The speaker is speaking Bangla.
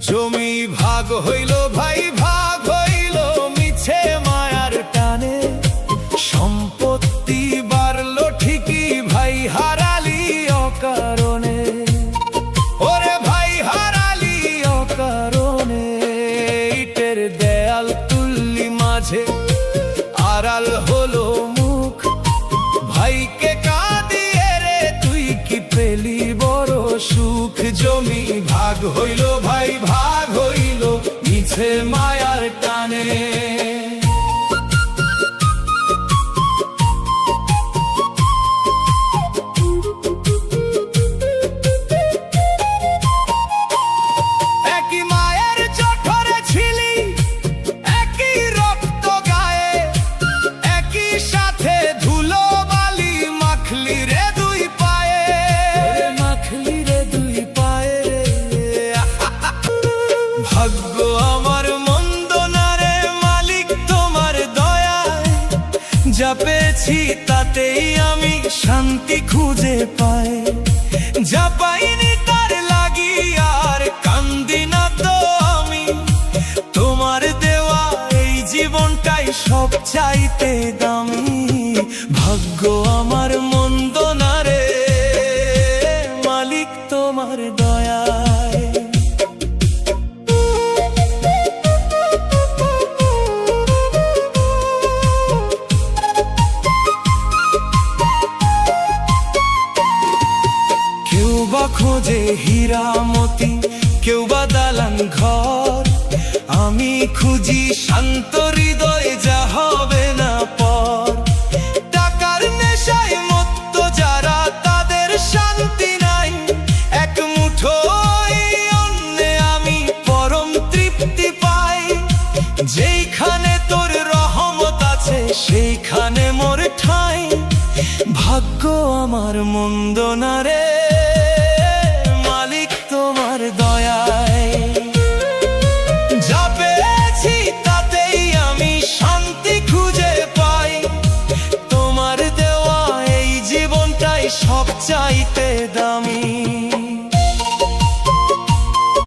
জমি ভাগ হইল ভাই ভাগ হইল মিছে মায়ার টানে, সম্পত্তি বাড়লো ঠিকই ভাই হারালি অকারণে। ওরে ভাই হারালি অকারণে, ইটের দেয়াল তুললি মাঝে আড়াল হলো মুখ, ভাইকে কাঁদিয়ে রে তুই কি পেলি বড় সুখ। জমি ভাগ হইল ভাই ভাগ হইল মিছে মায়ার টানে। একই মায়ের জঠরে ছিলি, একই রক্ত গায়ে, একই সাথে ধুলো বালি মাখলি রে দুই পায়ে, মাখলি রে দুই পায়ে রে। ভাগ্য আমার মন্দ না রে মালিক তোমার দয়ায়, যা পেয়েছি তাতেই আমি শান্তি খুঁজে পাই, যা পাইনি তার লাগি আর কান্দি না তো আমি। তোমার দেওয়া এই জীবনটাই সব চাইতে দামি, ভাগ্য আমার মন্দ না রে মালিক তোমার দয়ায়। কেউ বা খোঁজে হীরা মতি, কেউ বা দালান ঘর, আমি খুঁজি শান্ত হৃদয় যা হবে না পর। টাকার নেশায় মত্ত যারা তাদের শান্তি নাই, এক মুঠোই অন্নে আমি পরম তৃপ্তি পাই। যেইখানে তোর রহমত আছে সেইখানে মোর ঠাঁই, ভাগ্য আমার মন্দ না রে।